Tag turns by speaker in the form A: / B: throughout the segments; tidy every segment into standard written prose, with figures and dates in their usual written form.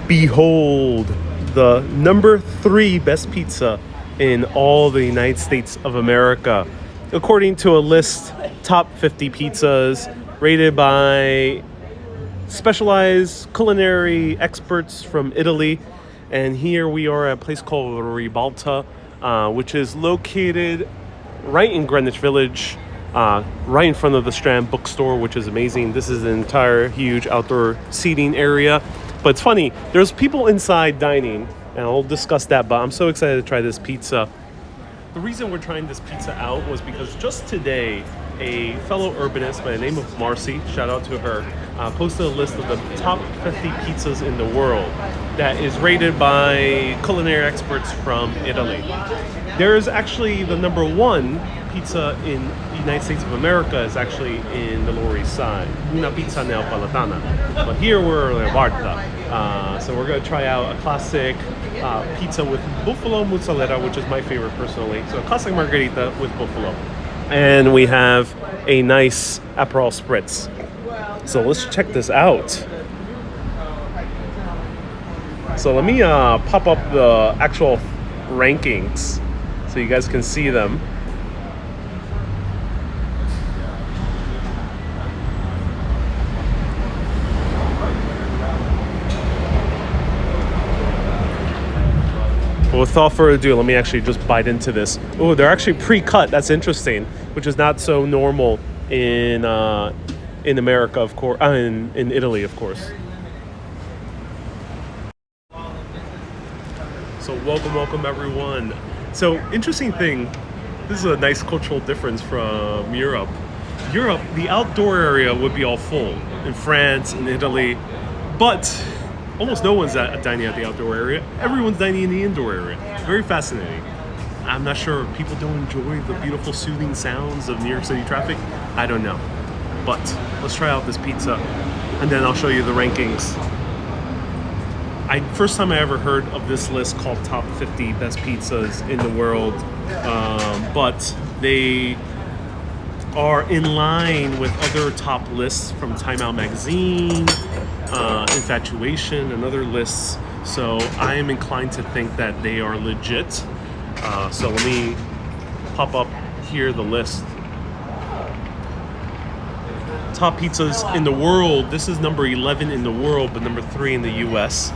A: Behold, the number 3 best pizza in all the United States of America, according to a list, top 50 pizzas rated by specialized culinary experts from Italy. And here we are at a place called Ribalta, which is located right in Greenwich Village, right in front of the Strand bookstore, which is amazing. This is an entire huge outdoor seating area. But it's funny, there's people inside dining, and I'll discuss that, but I'm so excited to try this pizza. The reason we're trying this pizza out was because just today, a fellow urbanist by the name of Marcy, shout out to her, posted a list of the top 50 pizzas in the world that is rated by culinary experts from Italy. There's actually the number 1 pizza in the United States of America is actually in the Lower East Side, una pizza Neapolitan. But here we're in Ribalta. So we're going to try out a classic pizza with buffalo mozzarella, which is my favorite personally. So a classic margherita with buffalo. And we have a nice Aperol Spritz. So let's check this out. So let me pop up the actual rankings so you guys can see them. But without further ado, let me actually just bite into this. Oh, they're actually pre-cut. That's interesting, which is not so normal in America, of course. In Italy, of course. So welcome everyone. So interesting thing. This is a nice cultural difference from Europe. Europe, the outdoor area would be all full in France and Italy, but almost no one's dining at the outdoor area. Everyone's dining in the indoor area. It's very fascinating. I'm not sure if people don't enjoy the beautiful soothing sounds of New York City traffic. I don't know. But let's try out this pizza and then I'll show you the rankings. First time I ever heard of this list called Top 50 Best Pizzas in the World. But they are in line with other top lists from Time Out Magazine, Infatuation, and other lists. So I am inclined to think that they are legit. So let me pop up here the list. Top pizzas in the world. This is number 11 in the world, but number 3 in the US.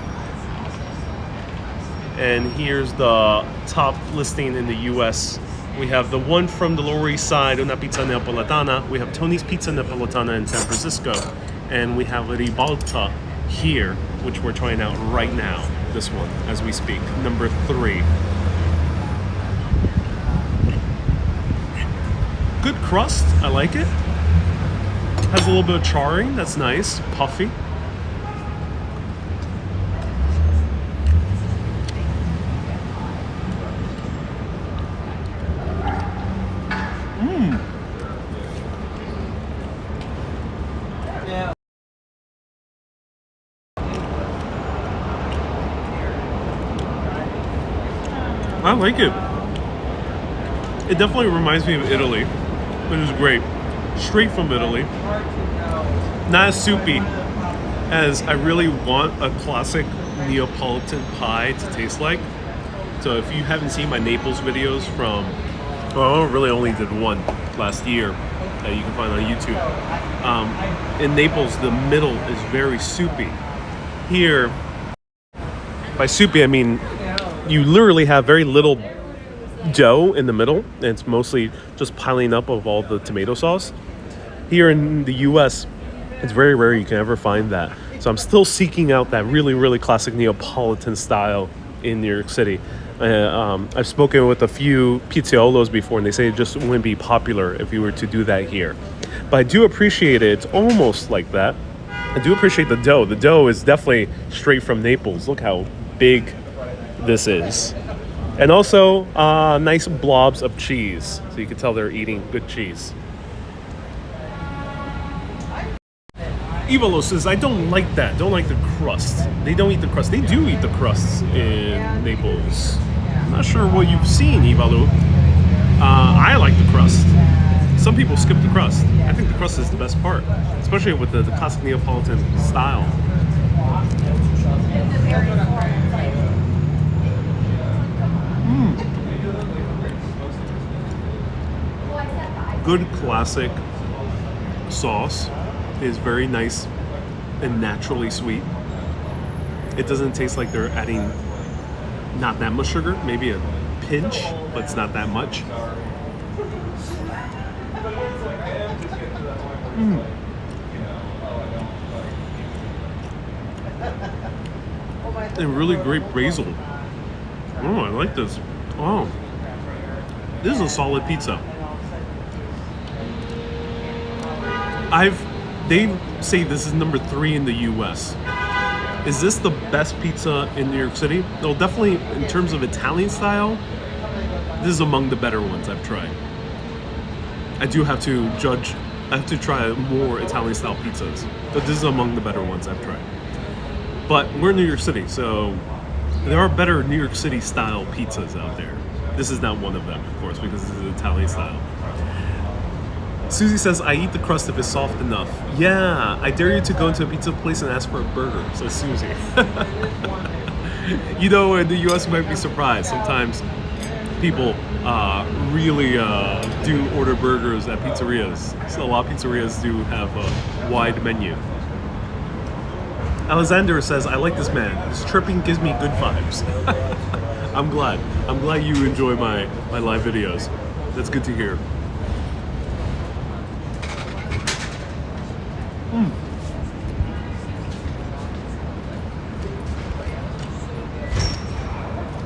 A: And here's the top listing in the US. We have the one from the Lower East Side, una pizza Neapolitana. We have Tony's Pizza Neapolitana in San Francisco. And we have Ribalta here, which we're trying out right now. This one, as we speak, number 3. Good crust, I like it. Has a little bit of charring, that's nice, puffy. I like it. It definitely reminds me of Italy, which is great. Straight from Italy. Not as soupy as I really want a classic Neapolitan pie to taste like. So if you haven't seen my Naples videos from, well, I really only did one last year that you can find on YouTube. In Naples, the middle is very soupy. Here, by soupy, I mean you literally have very little dough in the middle, and it's mostly just piling up of all the tomato sauce. Here in the US, it's very rare you can ever find that. So I'm still seeking out that really, really classic Neapolitan style in New York City. I've spoken with a few pizzaiolos before, and they say it just wouldn't be popular if you were to do that here. But I do appreciate it. It's almost like that. I do appreciate the dough. The dough is definitely straight from Naples. Look how big this is. And also nice blobs of cheese. So you can tell they're eating good cheese. Ivalo says, I don't like that. Don't like the crust. They don't eat the crust. They do eat the crusts in Naples. I'm not sure what you've seen, Ivalo. I like the crust. Some people skip the crust. I think the crust is the best part, especially with the classic Neapolitan style. Good classic sauce is very nice and naturally sweet. It doesn't taste like they're adding not that much sugar, maybe a pinch, but it's not that much. And really great basil. Oh, I like this. Oh, this is a solid pizza. They say this is number 3 in the US. Is this the best pizza in New York City? Well, definitely in terms of Italian style, this is among the better ones I've tried. I do have to judge, I have to try more Italian style pizzas, but this is among the better ones I've tried. But we're in New York City, so there are better New York City style pizzas out there. This is not one of them, of course, because this is Italian style. Susie says, I eat the crust if it's soft enough. Yeah, I dare you to go into a pizza place and ask for a burger, says Susie. You know, in the US, you might be surprised. Sometimes people really do order burgers at pizzerias. So a lot of pizzerias do have a wide menu. Alexander says, I like this man. His chirping gives me good vibes. I'm glad. I'm glad you enjoy my live videos. That's good to hear.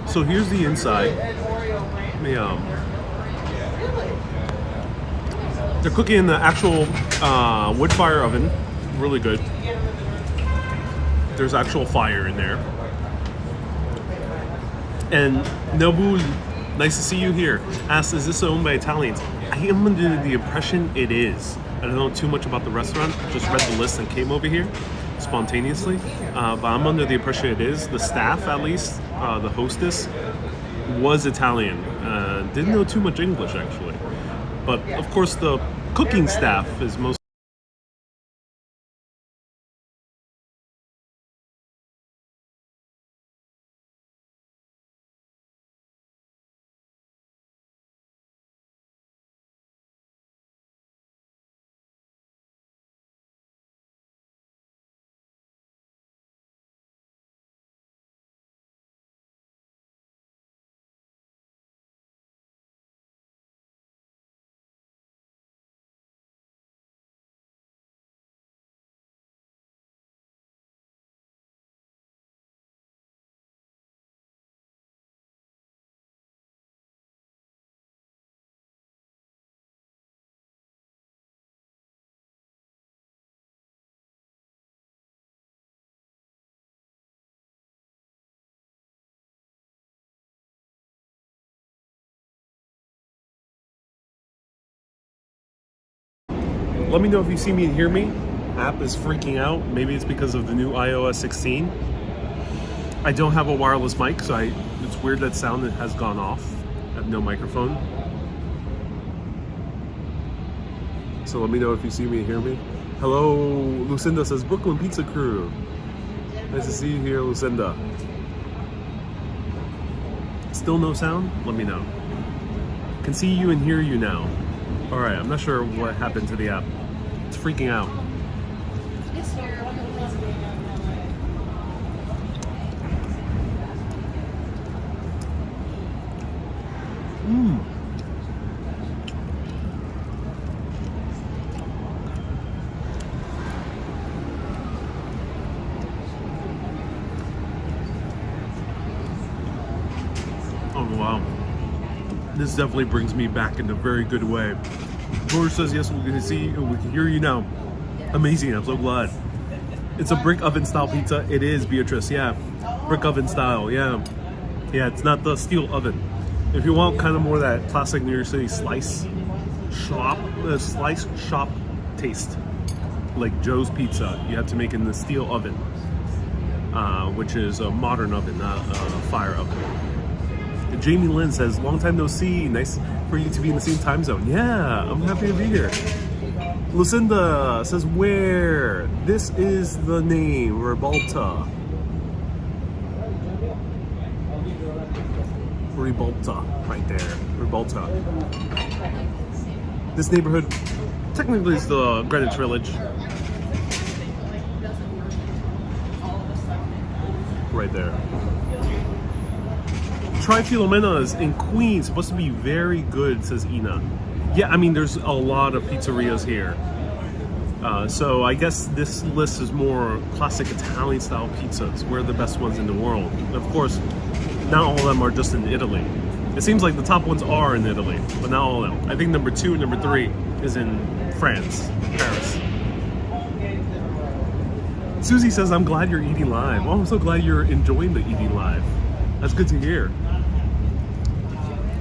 A: So here's the inside. They're cooking in the actual wood fire oven. Really good. There's actual fire in there. And Nobu, nice to see you here, asks, is this owned by Italians? I am under the impression it is. I don't know too much about the restaurant, just read the list and came over here spontaneously. But I'm under the impression it is. The staff, at least, the hostess, was Italian. Didn't know too much English, actually. But, of course, the cooking staff is most Let me know if you see me and hear me. App is freaking out. Maybe it's because of the new iOS 16. I don't have a wireless mic, so it's weird that sound has gone off. I have no microphone. So let me know if you see me and hear me. Hello, Lucinda says, Brooklyn Pizza Crew. Nice to see you here, Lucinda. Still no sound? Let me know. Can see you and hear you now. Alright, I'm not sure what happened to the app. It's freaking out. Oh wow. This definitely brings me back in a very good way. George says, yes, we can see you, we can hear you now. Amazing, I'm so glad. It's a brick oven style pizza. It is, Beatrice, yeah. Brick oven style, yeah. Yeah, it's not the steel oven. If you want kind of more of that classic New York City slice shop taste, like Joe's Pizza, you have to make in the steel oven, which is a modern oven, not a fire oven. Jamie Lynn says, long time no see. Nice for you to be in the same time zone. Yeah, I'm happy to be here. Lucinda says, where? This is the name, Ribalta. Ribalta, right there. Ribalta. This neighborhood technically is the Greenwich Village. Right there. Try Filomena's in Queens. Supposed to be very good, says Ina. Yeah, I mean, there's a lot of pizzerias here. So I guess this list is more classic Italian style pizzas. Where are the best ones in the world? Of course, not all of them are just in Italy. It seems like the top ones are in Italy, but not all of them. I think number 2 and number 3 is in France, Paris. Susie says, I'm glad you're eating live. Oh, I'm so glad you're enjoying the eating live. That's good to hear.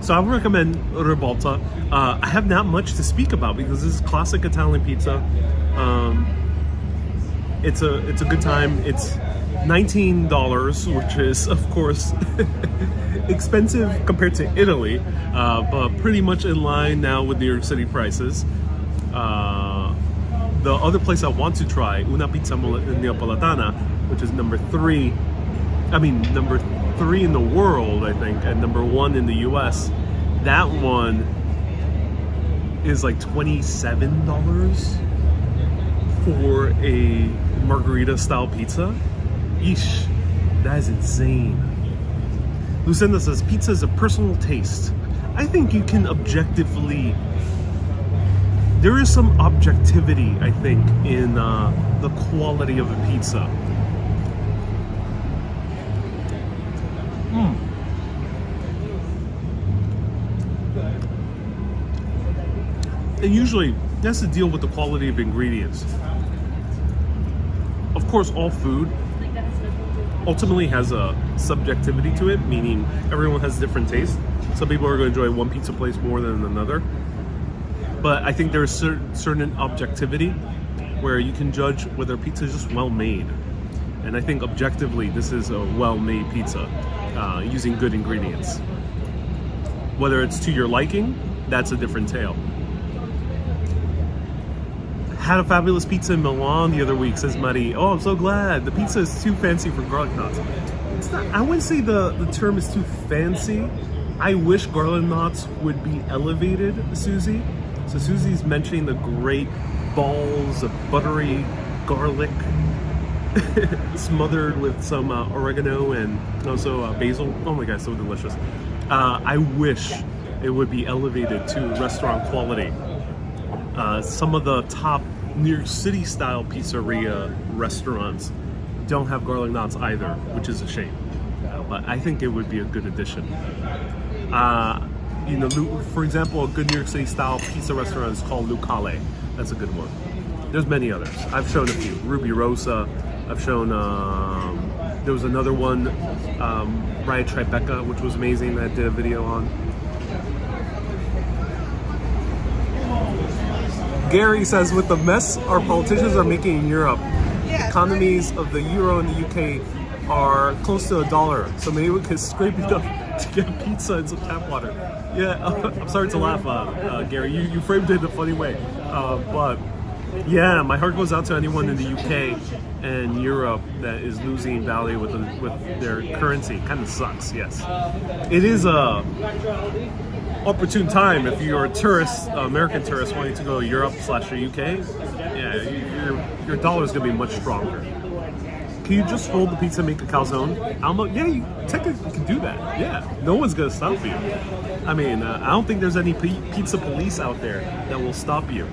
A: So I would recommend Ribalta. I have not much to speak about because this is classic Italian pizza. It's a good time. It's $19, which is of course expensive compared to Italy, but pretty much in line now with New York City prices. The other place I want to try, Una Pizza Neapolitana, which is number 3 in the world, I think, and number 1 in the US. That one is like $27 for a margarita style pizza. Eesh, that is insane. Lucinda says, pizza is a personal taste. I think you can objectively, there is some objectivity, I think, in the quality of a pizza. And usually, that's to deal with the quality of ingredients. Of course, all food ultimately has a subjectivity to it, meaning everyone has different tastes. Some people are going to enjoy one pizza place more than another. But I think there's certain objectivity where you can judge whether pizza is just well made. And I think objectively, this is a well-made pizza using good ingredients. Whether it's to your liking, that's a different tale. Had a fabulous pizza in Milan the other week, says Marie. Oh, I'm so glad. The pizza is too fancy for garlic knots. It's not, I wouldn't say the term is too fancy. I wish garlic knots would be elevated, Susie. So Susie's mentioning the great balls of buttery garlic smothered with some oregano and also basil. Oh my god, so delicious. I wish it would be elevated to restaurant quality. Some of the top New York City style pizzeria restaurants don't have garlic knots either, which is a shame. But I think it would be a good addition. You know, for example, a good New York City style pizza restaurant is called Lucale. That's a good one. There's many others. I've shown a few. Ruby Rosa. I've shown, there was another one, Riot Tribeca, which was amazing, that I did a video on. Gary says, with the mess our politicians are making in Europe, economies of the euro and the UK are close to $1, so maybe we could scrape it up to get pizza and some tap water. Yeah, I'm sorry to laugh, Gary. You framed it in a funny way, but yeah, my heart goes out to anyone in the UK and Europe that is losing value with their currency. Kind of sucks. Yes, it is a opportune time if you're a tourist, American tourist wanting to go to Europe / the UK. Yeah, your dollar is gonna be much stronger. Can you just fold the pizza and make a calzone? Yeah, you technically can do that. Yeah, no one's gonna stop you. I mean, I don't think there's any pizza police out there that will stop you.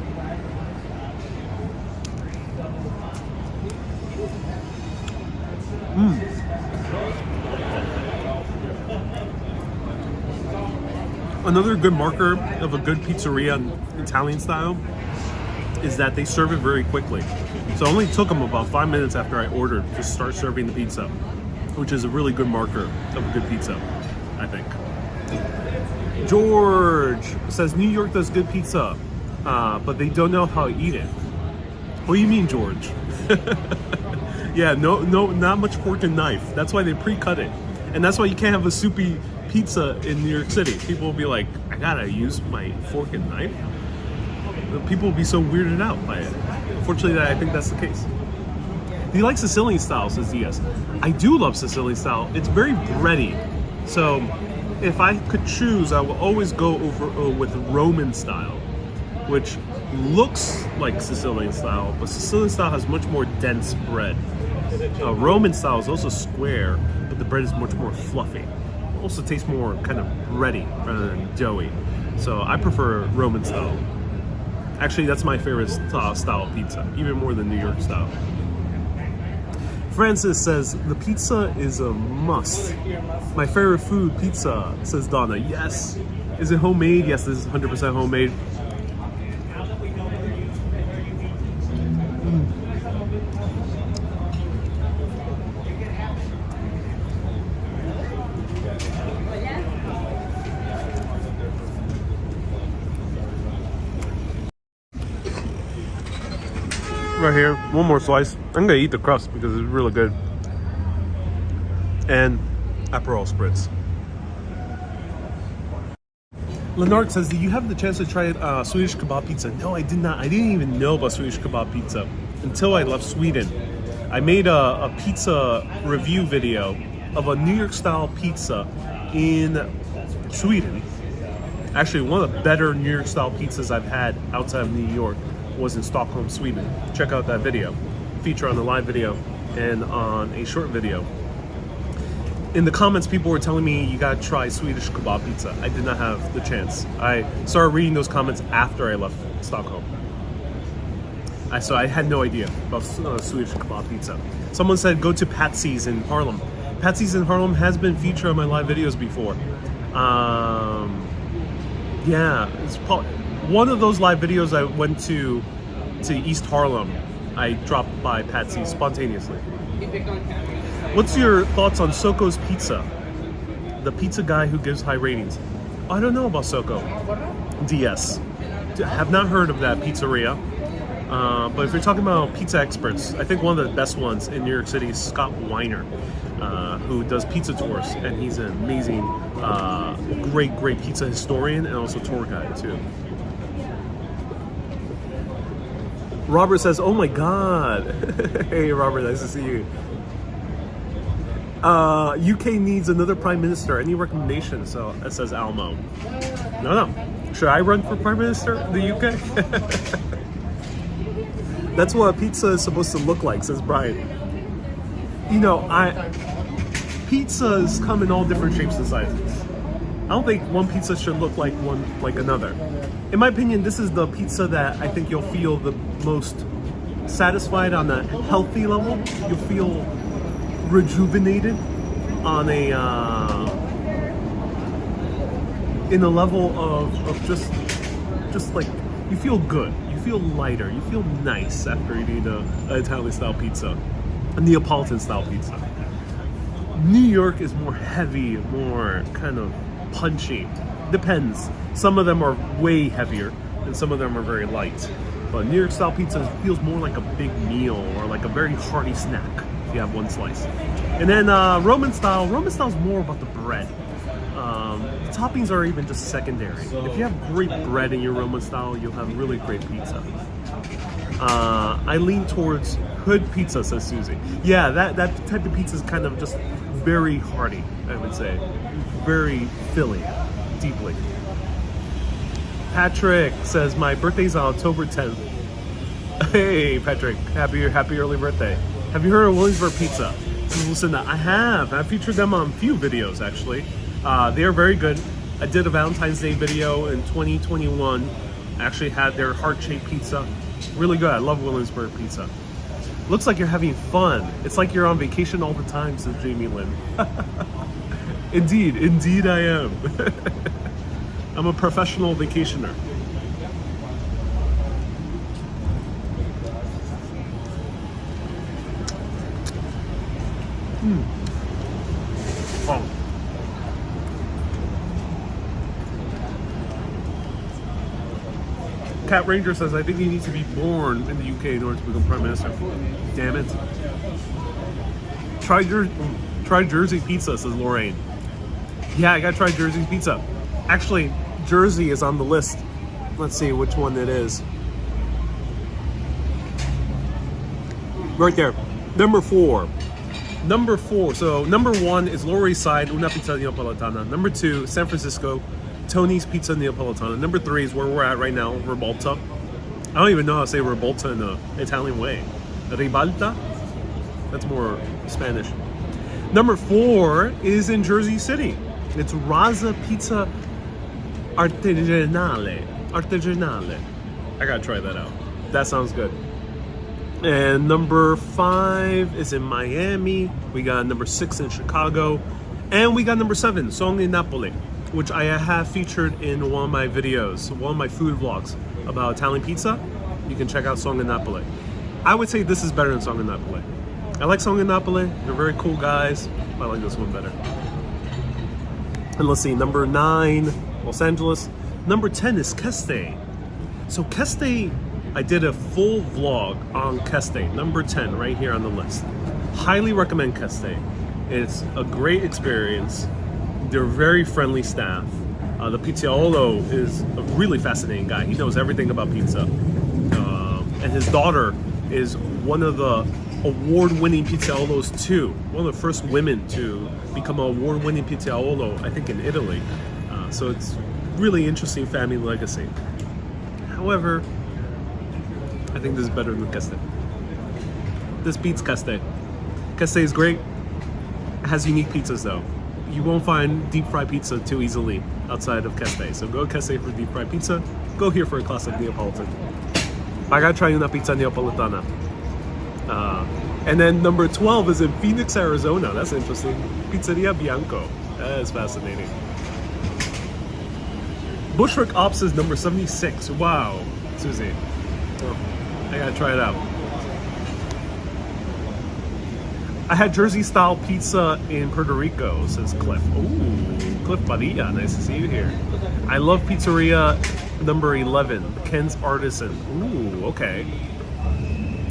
A: Another good marker of a good pizzeria in Italian style is that they serve it very quickly. So it only took them about 5 minutes after I ordered to start serving the pizza, which is a really good marker of a good pizza, I think. George says New York does good pizza, but they don't know how to eat it. What do you mean, George? Yeah, no, not much fork and knife. That's why they pre-cut it. And that's why you can't have a soupy pizza in New York City. People will be like, I gotta use my fork and knife. People will be so weirded out by it. Unfortunately, I think that's the case. Do you like Sicilian style, says Diaz? I do love Sicilian style. It's very bready. So if I could choose, I will always go over with Roman style, which looks like Sicilian style, but Sicilian style has much more dense bread. Roman style is also square, but the bread is much more fluffy. It also tastes more kind of bready rather than doughy. So I prefer Roman style. Actually, that's my favorite style of pizza, even more than New York style. Francis says, the pizza is a must. My favorite food, pizza, says Donna. Yes. Is it homemade? Yes, this is 100% homemade. Right here, one more slice. I'm gonna eat the crust because it's really good. And Aperol Spritz. Lenard says, did you have the chance to try Swedish kebab pizza? No, I did not. I didn't even know about Swedish kebab pizza until I left Sweden. I made a pizza review video of a New York style pizza in Sweden. Actually, one of the better New York style pizzas I've had outside of New York was in Stockholm, Sweden. Check out that video. Feature on the live video and on a short video. In the comments, people were telling me you gotta try Swedish kebab pizza. I did not have the chance. I started reading those comments after I left Stockholm. So I had no idea about Swedish kebab pizza. Someone said go to Patsy's in Harlem. Patsy's in Harlem has been featured on my live videos before. Yeah, it's probably one of those live videos I went to East Harlem. I dropped by Patsy's spontaneously. What's your thoughts on Soko's Pizza? The pizza guy who gives high ratings. I don't know about Soko. DS. Have not heard of that pizzeria. But if you're talking about pizza experts, I think one of the best ones in New York City is Scott Weiner, who does pizza tours, and he's an amazing, great pizza historian and also tour guide too. Robert says, oh my God. Hey Robert, nice to see you. UK needs another prime minister. Any recommendations? So it says Almo. No. Should I run for prime minister in the UK? That's what pizza is supposed to look like, says Brian. You know, pizzas come in all different shapes and sizes. I don't think one pizza should look like another. In my opinion, this is the pizza that I think you'll feel the most satisfied on a healthy level. You'll feel rejuvenated on a in a level of just like you feel good, you feel lighter, you feel nice after eating an Italian style pizza, a Neapolitan style pizza. New York is more heavy, more kind of punchy. Depends. Some of them are way heavier and some of them are very light. But New York style pizza feels more like a big meal or like a very hearty snack if you have one slice. And then Roman style is more about the bread. The toppings are even just secondary. If you have great bread in your Roman style, you'll have really great pizza. I lean towards hood pizza, says Susie. Yeah, that type of pizza is kind of just very hearty, I would say. Very filling, deeply. Patrick says, my birthday's on October 10th. Hey, Patrick, happy early birthday. Have you heard of Williamsburg Pizza? Listen, I have. I've featured them on a few videos, actually. They are very good. I did a Valentine's Day video in 2021. I actually had their heart-shaped pizza. Really good. I love Williamsburg Pizza. Looks like you're having fun. It's like you're on vacation all the time, says Jamie Lynn. Indeed I am. I'm a professional vacationer. Oh. Cat Ranger says, I think you need to be born in the UK in order to become Prime Minister. Damn it. Try Jersey pizza, says Lorraine. Yeah, I gotta try Jersey pizza. Actually, Jersey is on the list. Let's see which one it is. Right there. Number 4. Number 4. So number 1 is Lower East Side, Una Pizza Neapolitana. Number 2, San Francisco, Tony's Pizza Neapolitana. Number 3 is where we're at right now, Ribalta. I don't even know how to say Ribalta in an Italian way. Ribalta? That's more Spanish. Number 4 is in Jersey City. It's Raza Pizza Artigianale. I gotta try that out. That sounds good. And number 5 is in Miami. We got number 6 in Chicago. And we got number 7, Song in Napoli, which I have featured in one of my videos, one of my food vlogs about Italian pizza. You can check out Song in Napoli. I would say this is better than Song in Napoli. I like Song in Napoli. They're very cool guys. I like this one better. And let's see, number 9, Los Angeles. Number 10 is Keste. So Keste, I did a full vlog on Keste, number 10, right here on the list. Highly recommend Keste. It's a great experience. They're very friendly staff. The pizzaiolo is a really fascinating guy. He knows everything about pizza. And his daughter is one of the award-winning pizzaiolos too. One of the first women to become an award-winning pizzaiolo, I think, in Italy. So it's really interesting family legacy. However, I think this is better than Keste. This beats Keste. Keste is great. It has unique pizzas though. You won't find deep fried pizza too easily outside of Keste. So go Keste for deep fried pizza. Go here for a classic Neapolitan. I gotta try una pizza Neapolitana. And then number 12 is in Phoenix, Arizona. That's interesting. Pizzeria Bianco. That is fascinating. Bushwick Ops is number 76. Wow, Susie. Oh, I gotta try it out. I had Jersey style pizza in Puerto Rico, says Cliff. Ooh, Cliff Padilla, nice to see you here. I love pizzeria number 11, Ken's Artisan. Ooh, okay.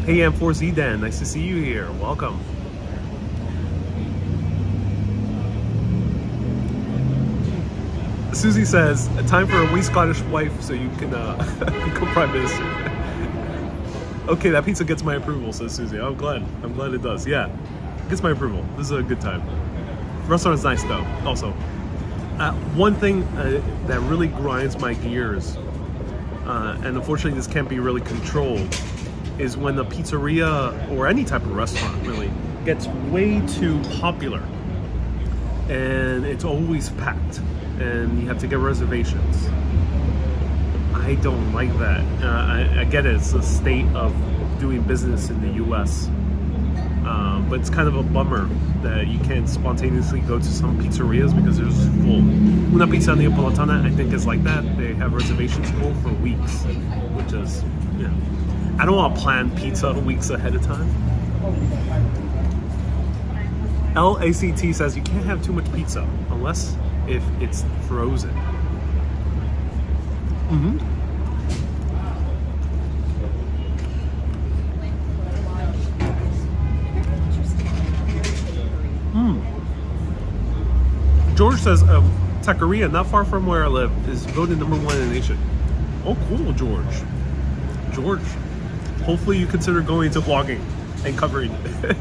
A: Hey, M4Z Dan, nice to see you here. Welcome. Susie says, time for a wee Scottish wife so you can become Prime Minister. Okay, that pizza gets my approval, says Susie. I'm glad it does. Yeah, it gets my approval. This is a good time. The restaurant's nice though, also. One thing that really grinds my gears, and unfortunately this can't be really controlled, is when the pizzeria, or any type of restaurant really, gets way too popular. And it's always packed. And you have to get reservations. I don't like that. I get it, it's a state of doing business in the US. But it's kind of a bummer that you can't spontaneously go to some pizzerias because they're just full. Una Pizza Neapolitana, I think, is like that. They have reservations full for weeks, which is, you know, I don't want to plan pizza weeks ahead of time. LACT says you can't have too much pizza unless if it's frozen. George says taqueria, not far from where I live, is voted number 1 in the nation. Oh, cool, George. George, hopefully you consider going into vlogging and covering it.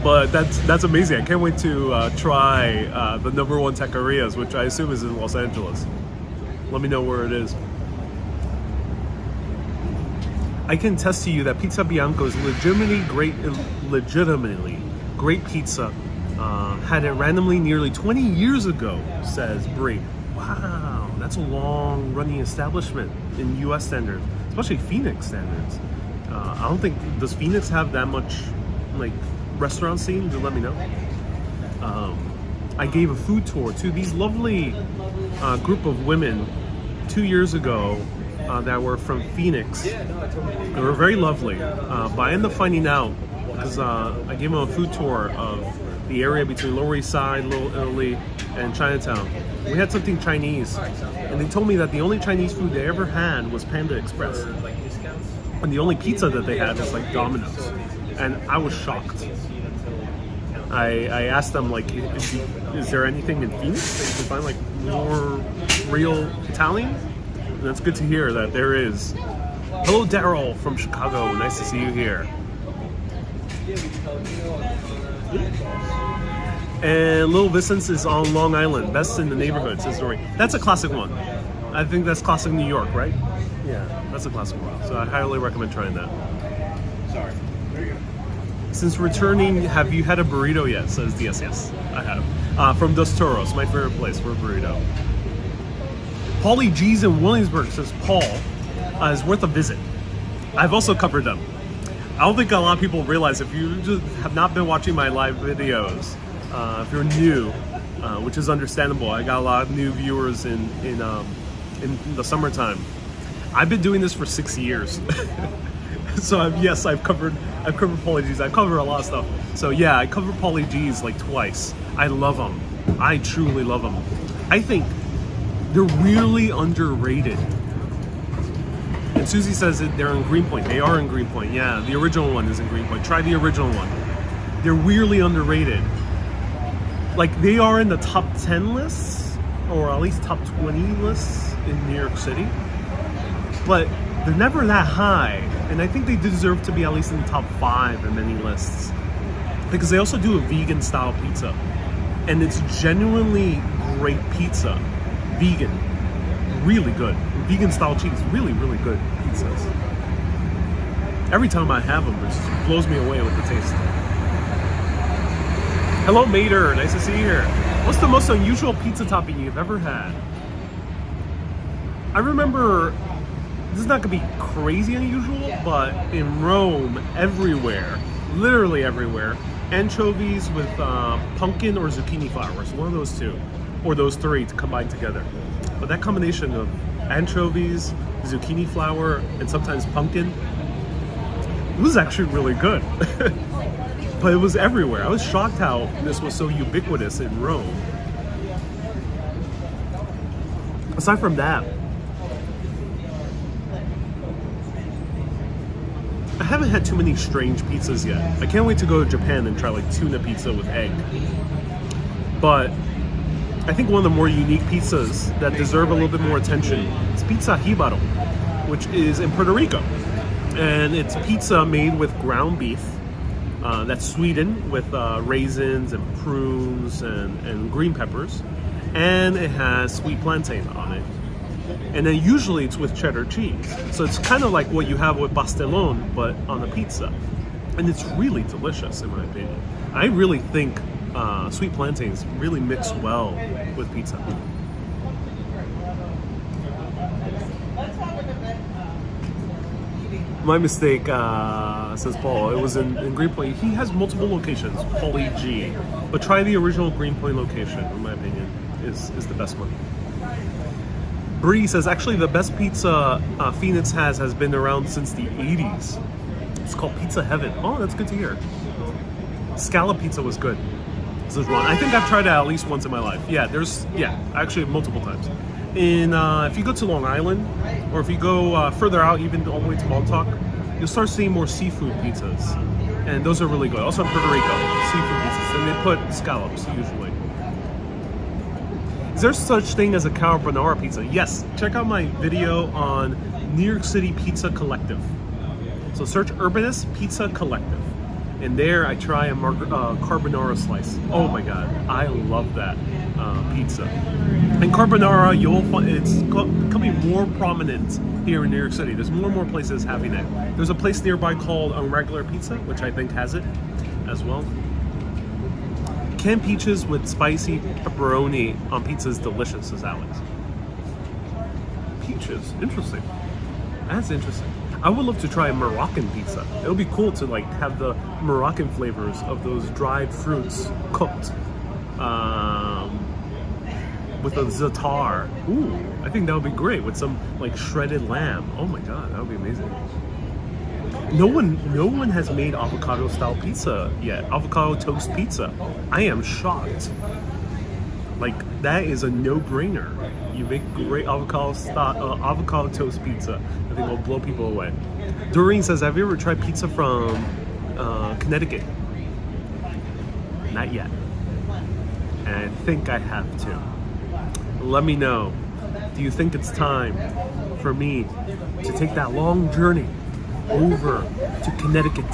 A: But that's amazing. I can't wait to try the number 1 taquerias, which I assume is in Los Angeles. Let me know where it is. I can attest to you that Pizza Bianco is legitimately great pizza. Had it randomly nearly 20 years ago, says Brie. Wow, that's a long running establishment in US standards, especially Phoenix standards. I don't think, does Phoenix have that much like restaurant scene? To let me know. I gave a food tour to these lovely group of women 2 years ago that were from Phoenix. They were very lovely, but I ended up finding out because I gave them a food tour of the area between Lower East Side, Little Italy, and Chinatown. We had something Chinese, and they told me that the only Chinese food they ever had was Panda Express, and the only pizza that they had was like Domino's, and I was shocked. I asked them, like, is there anything in Phoenix that you can find like more real Italian? And that's good to hear that there is. Hello, Daryl from Chicago. Nice to see you here. And Little Vicent's is on Long Island. Best in the neighborhood, says Dory. That's a classic one. I think that's classic New York, right? Yeah, that's a classic one. So I highly recommend trying that. Sorry. There you go. Since returning, have you had a burrito yet? Says DS. Yes, I have. From Dos Toros, my favorite place for a burrito. Paulie G's in Williamsburg, says Paul, is worth a visit. I've also covered them. I don't think a lot of people realize, if you just have not been watching my live videos, if you're new, which is understandable. I got a lot of new viewers in the summertime. I've been doing this for 6 years. So yes, I've covered Paulie G's. I've covered a lot of stuff. So yeah, I covered Paulie G's like twice. I love them. I truly love them. I think they're really underrated. And Susie says that they're in Greenpoint. They are in Greenpoint. Yeah, the original one is in Greenpoint. Try the original one. They're weirdly underrated. Like, they are in the top 10 lists, or at least top 20 lists in New York City. But they're never that high. And I think they deserve to be at least in the top 5 in many lists. Because they also do a vegan style pizza. And it's genuinely great pizza. Vegan. Really good. Vegan style cheese. Really, really good pizzas. Every time I have them, it just blows me away with the taste. Hello, Mater. Nice to see you here. What's the most unusual pizza topping you've ever had? I remember, this is not going to be crazy unusual, but in Rome, everywhere, literally everywhere, anchovies with pumpkin or zucchini flowers. One of those two, or those three to combine together. But that combination of anchovies, zucchini flower, and sometimes pumpkin, it was actually really good. But it was everywhere. I was shocked how this was so ubiquitous in Rome. Aside from that, I haven't had too many strange pizzas yet. I can't wait to go to Japan and try like tuna pizza with egg. But I think one of the more unique pizzas that deserve a little bit more attention is Pizza Hibaro, which is in Puerto Rico. And it's pizza made with ground beef. That's sweetened with raisins and prunes and green peppers, and it has sweet plantain on it. And then usually it's with cheddar cheese. So it's kind of like what you have with pastelón, but on a pizza. And it's really delicious, in my opinion. I really think sweet plantains really mix well with pizza. My mistake, says Paul. It was in Greenpoint. He has multiple locations, Paulie G. But try the original Greenpoint location, in my opinion, is the best one. Bree says, actually the best pizza Phoenix has been around since the 80s. It's called Pizza Heaven. Oh, that's good to hear. Scallop pizza was good. This is wrong. I think I've tried it at least once in my life. Yeah, actually multiple times. If you go to Long Island, or if you go further out, even all the way to Montauk, you'll start seeing more seafood pizzas. And those are really good. Also in Puerto Rico, seafood pizzas. And they put scallops, usually. Is there such thing as a carbonara pizza? Yes. Check out my video on New York City Pizza Collective. So search Urbanist Pizza Collective. And there I try a carbonara slice. Oh my god, I love that pizza. And carbonara, you'll find it's becoming more prominent here in New York City. There's more and more places having it. There's a place nearby called Regular Pizza, which I think has it as well. Canned peaches with spicy pepperoni on pizza is delicious, says Alex. Peaches, interesting. That's interesting. I would love to try a Moroccan pizza. It would be cool to like have the Moroccan flavors of those dried fruits cooked with a za'atar. Ooh, I think that would be great with some like shredded lamb. Oh my god, that would be amazing. No one has made avocado style pizza yet. Avocado toast pizza. I am shocked. Like, that is a no-brainer. You make great avocado toast pizza. I think it'll blow people away. Doreen says, have you ever tried pizza from Connecticut? Not yet. And I think I have to. Let me know. Do you think it's time for me to take that long journey over to Connecticut?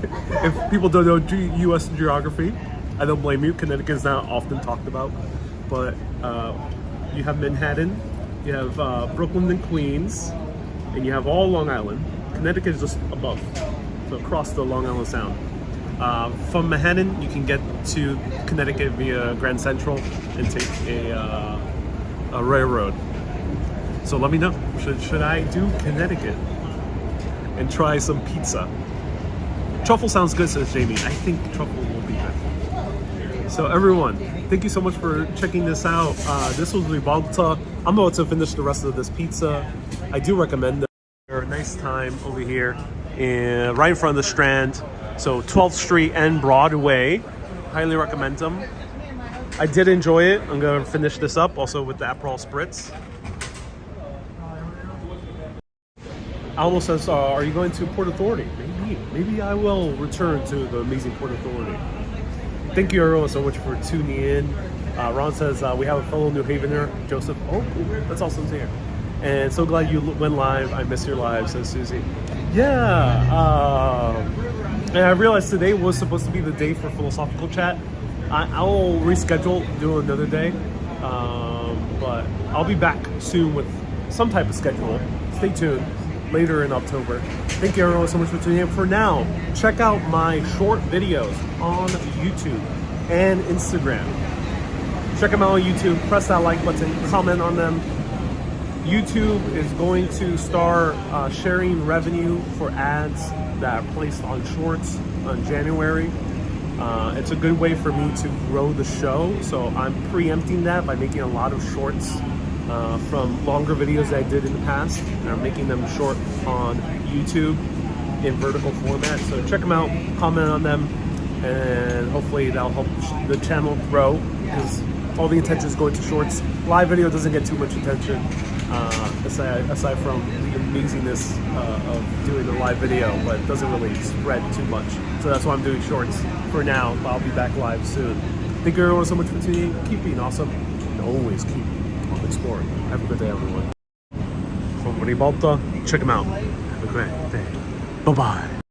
A: If people don't know U.S. geography, I don't blame you. Connecticut is not often talked about, but you have Manhattan, you have Brooklyn and Queens, and you have all Long Island. Connecticut is just above, so across the Long Island Sound. From Manhattan, you can get to Connecticut via Grand Central and take a railroad. So let me know, should I do Connecticut and try some pizza? Truffle sounds good, says Jamie. I think truffle will be good. So everyone, thank you so much for checking this out. This was Ribalta. I'm about to finish the rest of this pizza. I do recommend it. A nice time over here, right in front of the Strand. So 12th Street and Broadway. Highly recommend them. I did enjoy it. I'm gonna finish this up also with the Aperol Spritz. Almo says, are you going to Port Authority? Maybe I will return to the amazing Port Authority. Thank you everyone so much for tuning in. Ron says, we have a fellow New Havener, Joseph. Oh, cool. That's awesome to hear. And so glad you went live. I miss your live, says Susie. Yeah. And I realized today was supposed to be the day for philosophical chat. I'll reschedule, do another day. But I'll be back soon with some type of schedule. Stay tuned. Later in October. Thank you everyone so much for tuning in. For now, check out my short videos on YouTube and Instagram. Check them out on YouTube. Press that like button. Comment on them. YouTube is going to start sharing revenue for ads that are placed on shorts on January. It's a good way for me to grow the show, so I'm preempting that by making a lot of shorts from longer videos that I did in the past, and I'm making them short on YouTube in vertical format. So check them out, comment on them, and hopefully that'll help the channel grow, because all the attention is going to shorts. Live video doesn't get too much attention, aside from the amazingness of doing a live video, but it doesn't really spread too much. So that's why I'm doing shorts for now, but I'll be back live soon. Thank you everyone so much for tuning in. Keep being awesome, and always keep on exploring. Have a good day, everyone. From Ribalta, check them out. Have a great day. Bye-bye.